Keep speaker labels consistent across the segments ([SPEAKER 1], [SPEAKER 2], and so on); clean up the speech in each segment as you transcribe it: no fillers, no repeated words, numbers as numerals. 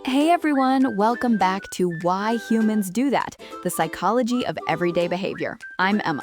[SPEAKER 1] Hey everyone, welcome back to Why Humans Do That, the psychology of everyday behavior. I'm Emma.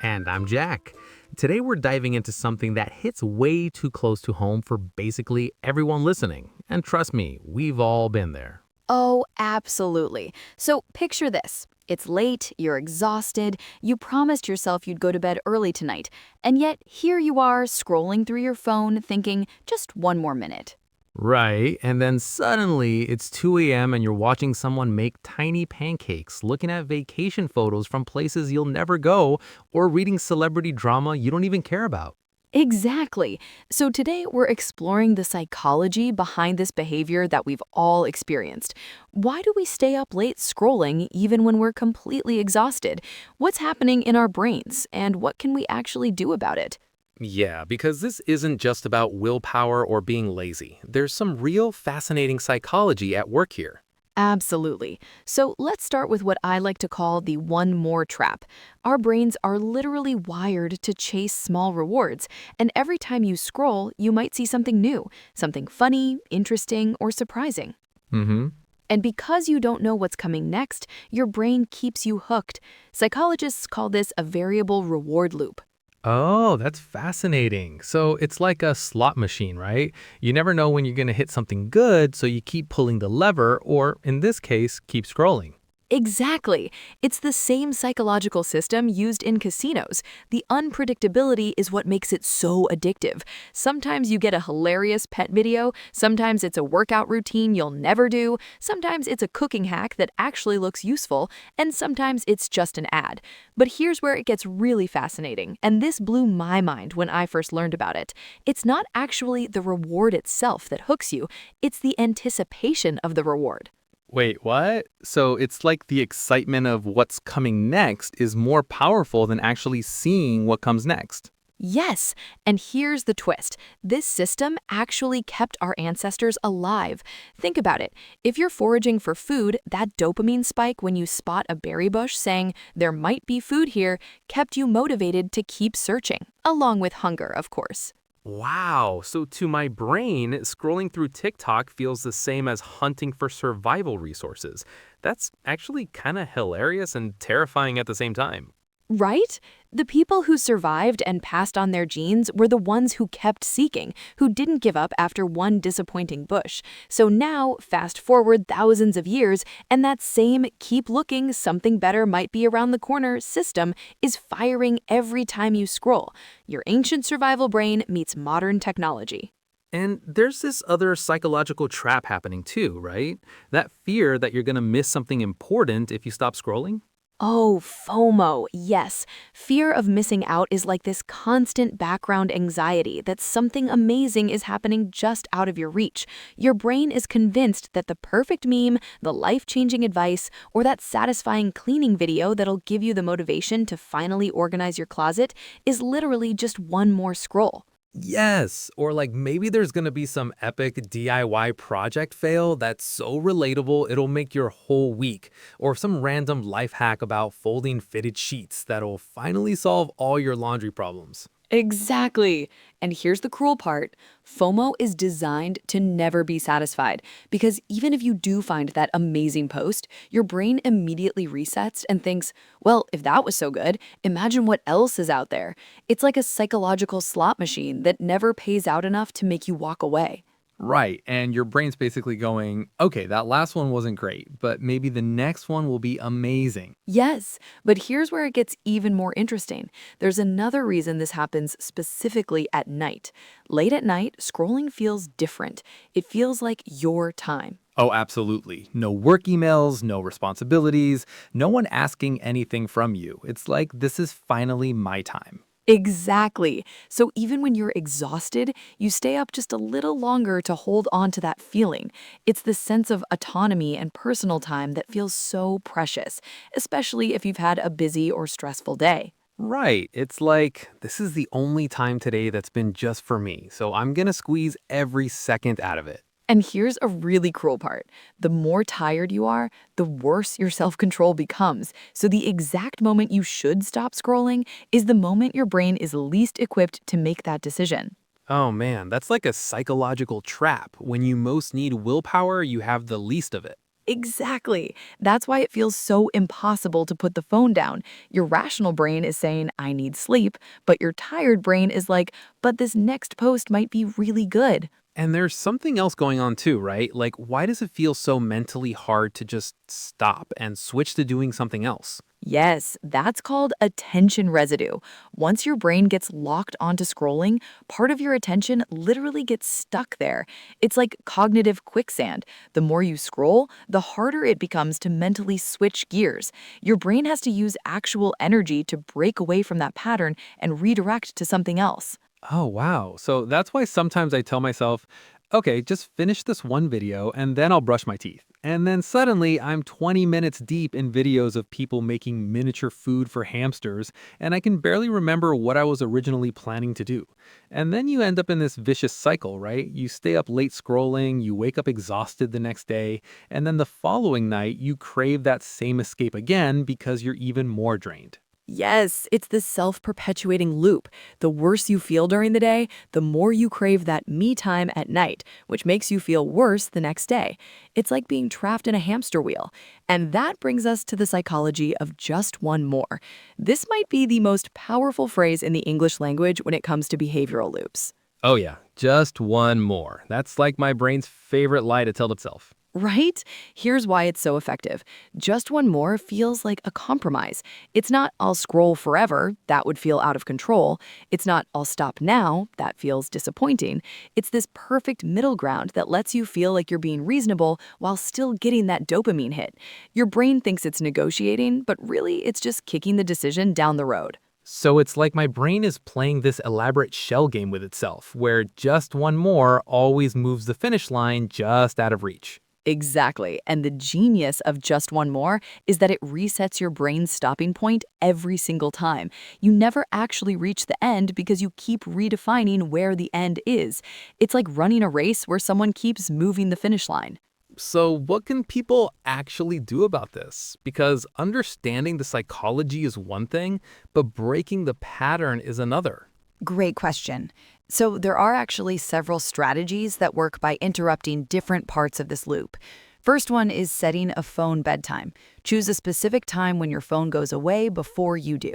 [SPEAKER 2] And I'm Jack. Today we're diving into something that hits way too close to home for basically everyone listening. And trust me, we've all been there.
[SPEAKER 1] Oh, absolutely. So picture this. It's late, you're exhausted, you promised yourself you'd go to bed early tonight, and yet here you are scrolling through your phone thinking, just one more minute.
[SPEAKER 2] Right, and then suddenly it's 2 a.m. and you're watching someone make tiny pancakes, looking at vacation photos from places you'll never go, or reading celebrity drama you don't even care about.
[SPEAKER 1] Exactly. So today we're exploring the psychology behind this behavior that we've all experienced. Why do we stay up late scrolling even when we're completely exhausted? What's happening in our brains, and what can we actually do about it?
[SPEAKER 2] Yeah, because this isn't just about willpower or being lazy. There's some real fascinating psychology at work here.
[SPEAKER 1] Absolutely. So let's start with what I like to call the one more trap. Our brains are literally wired to chase small rewards, and every time you scroll, you might see something new, something funny, interesting, or surprising.
[SPEAKER 2] Mm-hmm.
[SPEAKER 1] And because you don't know what's coming next, your brain keeps you hooked. Psychologists call this a variable reward loop.
[SPEAKER 2] Oh, that's fascinating. So it's like a slot machine, right? You never know when you're going to hit something good, so you keep pulling the lever, or in this case, keep scrolling.
[SPEAKER 1] Exactly. It's the same psychological system used in casinos. The unpredictability is what makes it so addictive. Sometimes you get a hilarious pet video, sometimes it's a workout routine you'll never do, sometimes it's a cooking hack that actually looks useful, and sometimes it's just an ad. But here's where it gets really fascinating, and this blew my mind when I first learned about it. It's not actually the reward itself that hooks you, it's the anticipation of the reward.
[SPEAKER 2] Wait, what? So it's like the excitement of what's coming next is more powerful than actually seeing what comes next.
[SPEAKER 1] Yes, and here's the twist. This system actually kept our ancestors alive. Think about it. If you're foraging for food, that dopamine spike when you spot a berry bush saying, there might be food here, kept you motivated to keep searching, along with hunger, of course.
[SPEAKER 2] Wow, so to my brain, scrolling through TikTok feels the same as hunting for survival resources. That's actually kind of hilarious and terrifying at the same time.
[SPEAKER 1] Right? The people who survived and passed on their genes were the ones who kept seeking, who didn't give up after one disappointing bush. So now, fast forward thousands of years, and that same keep looking, something better might be around the corner system is firing every time you scroll. Your ancient survival brain meets modern technology.
[SPEAKER 2] And there's this other psychological trap happening too, right? That fear that you're going to miss something important if you stop scrolling.
[SPEAKER 1] Oh, FOMO, yes. Fear of missing out is like this constant background anxiety that something amazing is happening just out of your reach. Your brain is convinced that the perfect meme, the life-changing advice, or that satisfying cleaning video that'll give you the motivation to finally organize your closet is literally just one more scroll.
[SPEAKER 2] Yes, or like maybe there's gonna be some epic DIY project fail that's so relatable it'll make your whole week, or some random life hack about folding fitted sheets that'll finally solve all your laundry problems.
[SPEAKER 1] Exactly. And here's the cruel part. FOMO is designed to never be satisfied because even if you do find that amazing post, your brain immediately resets and thinks, well, if that was so good, imagine what else is out there. It's like a psychological slot machine that never pays out enough to make you walk away.
[SPEAKER 2] Right, and your brain's basically going, okay, that last one wasn't great, but maybe the next one will be amazing.
[SPEAKER 1] Yes, but here's where it gets even more interesting. There's another reason this happens specifically at night. Late at night, scrolling feels different. It feels like your time.
[SPEAKER 2] Oh, absolutely. No work emails, no responsibilities, no one asking anything from you. It's like this is finally my time.
[SPEAKER 1] Exactly. So even when you're exhausted, you stay up just a little longer to hold on to that feeling. It's the sense of autonomy and personal time that feels so precious, especially if you've had a busy or stressful day.
[SPEAKER 2] Right. It's like, this is the only time today that's been just for me, so I'm gonna squeeze every second out of it.
[SPEAKER 1] And here's a really cruel part. The more tired you are, the worse your self-control becomes. So the exact moment you should stop scrolling is the moment your brain is least equipped to make that decision.
[SPEAKER 2] Oh man, that's like a psychological trap. When you most need willpower, you have the least of it.
[SPEAKER 1] Exactly. That's why it feels so impossible to put the phone down. Your rational brain is saying, I need sleep, but your tired brain is like, but this next post might be really good.
[SPEAKER 2] And there's something else going on too, right? Like, why does it feel so mentally hard to just stop and switch to doing something else?
[SPEAKER 1] Yes, that's called attention residue. Once your brain gets locked onto scrolling, part of your attention literally gets stuck there. It's like cognitive quicksand. The more you scroll, the harder it becomes to mentally switch gears. Your brain has to use actual energy to break away from that pattern and redirect to something else.
[SPEAKER 2] Oh, wow. So that's why sometimes I tell myself, okay, just finish this one video and then I'll brush my teeth. And then suddenly I'm 20 minutes deep in videos of people making miniature food for hamsters, and I can barely remember what I was originally planning to do. And then you end up in this vicious cycle, right? You stay up late scrolling, you wake up exhausted the next day, and then the following night you crave that same escape again because you're even more drained.
[SPEAKER 1] Yes, it's this self-perpetuating loop. The worse you feel during the day, the more you crave that me time at night, which makes you feel worse the next day. It's like being trapped in a hamster wheel. And that brings us to the psychology of just one more. This might be the most powerful phrase in the English language when it comes to behavioral loops.
[SPEAKER 2] Oh, yeah, just one more. That's like my brain's favorite lie to tell itself.
[SPEAKER 1] Right? Here's why it's so effective. Just one more feels like a compromise. It's not, I'll scroll forever, that would feel out of control. It's not, I'll stop now, that feels disappointing. It's this perfect middle ground that lets you feel like you're being reasonable while still getting that dopamine hit. Your brain thinks it's negotiating, but really it's just kicking the decision down the road.
[SPEAKER 2] So it's like my brain is playing this elaborate shell game with itself, where just one more always moves the finish line just out of reach.
[SPEAKER 1] Exactly. And the genius of just one more is that it resets your brain's stopping point every single time. You never actually reach the end because you keep redefining where the end is. It's like running a race where someone keeps moving the finish line.
[SPEAKER 2] So, what can people actually do about this? Because understanding the psychology is one thing, but breaking the pattern is another.
[SPEAKER 1] Great question. So, there are actually several strategies that work by interrupting different parts of this loop. First one is setting a phone bedtime. Choose a specific time when your phone goes away before you do.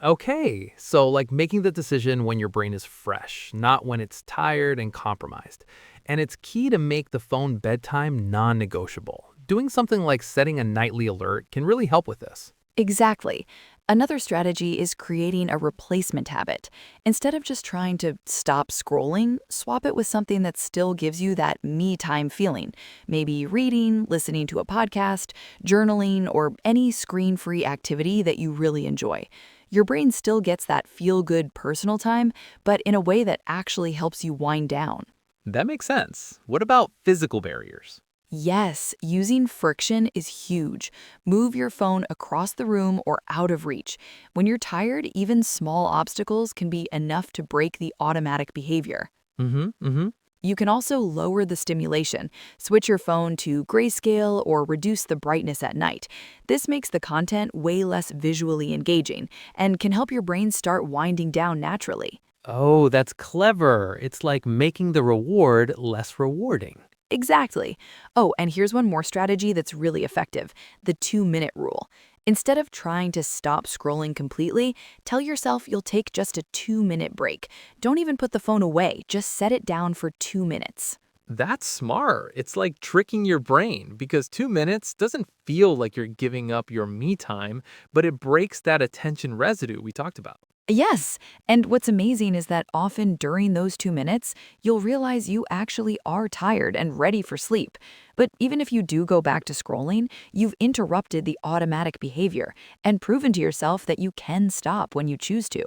[SPEAKER 2] Okay, so like making the decision when your brain is fresh, not when it's tired and compromised. And it's key to make the phone bedtime non negotiable. Doing something like setting a nightly alert can really help with this.
[SPEAKER 1] Exactly. Another strategy is creating a replacement habit. Instead of just trying to stop scrolling, swap it with something that still gives you that me time feeling. Maybe reading, listening to a podcast, journaling, or any screen-free activity that you really enjoy. Your brain still gets that feel-good personal time, but in a way that actually helps you wind down.
[SPEAKER 2] That makes sense. What about physical barriers?
[SPEAKER 1] Yes, using friction is huge. Move your phone across the room or out of reach. When you're tired, even small obstacles can be enough to break the automatic behavior.
[SPEAKER 2] Mm-hmm.
[SPEAKER 1] You can also lower the stimulation, switch your phone to grayscale or reduce the brightness at night. This makes the content way less visually engaging and can help your brain start winding down naturally.
[SPEAKER 2] Oh, that's clever. It's like making the reward less rewarding.
[SPEAKER 1] Exactly. Oh, and here's one more strategy that's really effective, the 2-minute rule. Instead of trying to stop scrolling completely, tell yourself you'll take just a 2-minute break. Don't even put the phone away, just set it down for 2 minutes.
[SPEAKER 2] That's smart. It's like tricking your brain because 2 minutes doesn't feel like you're giving up your me time, but it breaks that attention residue we talked about.
[SPEAKER 1] Yes, and what's amazing is that often during those 2 minutes, you'll realize you actually are tired and ready for sleep. But even if you do go back to scrolling, you've interrupted the automatic behavior and proven to yourself that you can stop when you choose to.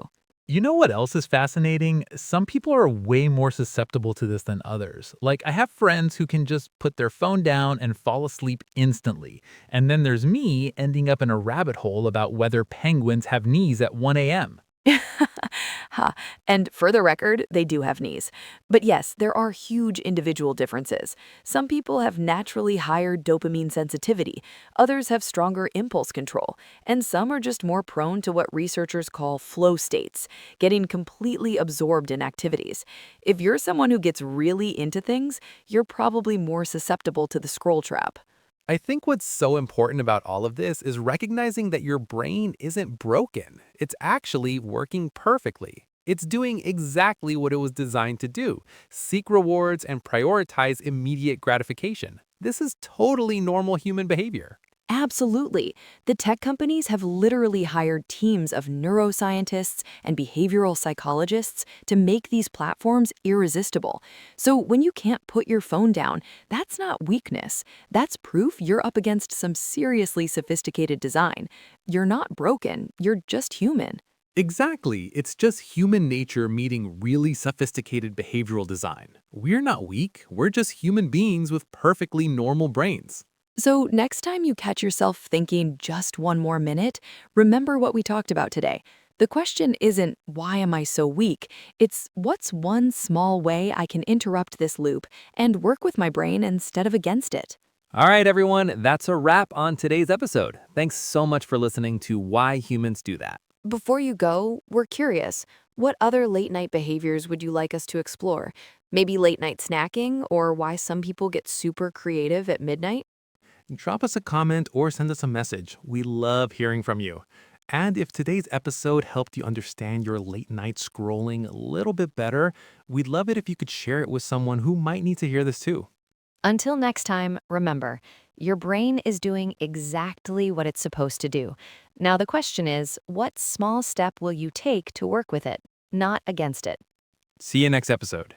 [SPEAKER 2] You know what else is fascinating? Some people are way more susceptible to this than others. Like, I have friends who can just put their phone down and fall asleep instantly. And then there's me ending up in a rabbit hole about whether penguins have knees at 1 a.m.
[SPEAKER 1] Ha. And for the record, they do have knees. But yes, there are huge individual differences. Some people have naturally higher dopamine sensitivity, others have stronger impulse control, and some are just more prone to what researchers call flow states, getting completely absorbed in activities. If you're someone who gets really into things, you're probably more susceptible to the scroll trap.
[SPEAKER 2] I think what's so important about all of this is recognizing that your brain isn't broken. It's actually working perfectly. It's doing exactly what it was designed to do: seek rewards and prioritize immediate gratification. This is totally normal human behavior.
[SPEAKER 1] Absolutely. The tech companies have literally hired teams of neuroscientists and behavioral psychologists to make these platforms irresistible. So when you can't put your phone down, that's not weakness. That's proof you're up against some seriously sophisticated design. You're not broken, you're just human.
[SPEAKER 2] Exactly. It's just human nature meeting really sophisticated behavioral design. We're not weak, we're just human beings with perfectly normal brains.
[SPEAKER 1] So, next time you catch yourself thinking just one more minute, remember what we talked about today. The question isn't, why am I so weak? It's, what's one small way I can interrupt this loop and work with my brain instead of against it?
[SPEAKER 2] All right, everyone, that's a wrap on today's episode. Thanks so much for listening to Why Humans Do That.
[SPEAKER 1] Before you go, we're curious. What other late night behaviors would you like us to explore? Maybe late night snacking or why some people get super creative at midnight?
[SPEAKER 2] Drop us a comment or send us a message. We love hearing from you. And if today's episode helped you understand your late night scrolling a little bit better, we'd love it if you could share it with someone who might need to hear this too.
[SPEAKER 1] Until next time, remember, your brain is doing exactly what it's supposed to do. Now, the question is, what small step will you take to work with it, not against it?
[SPEAKER 2] See you next episode.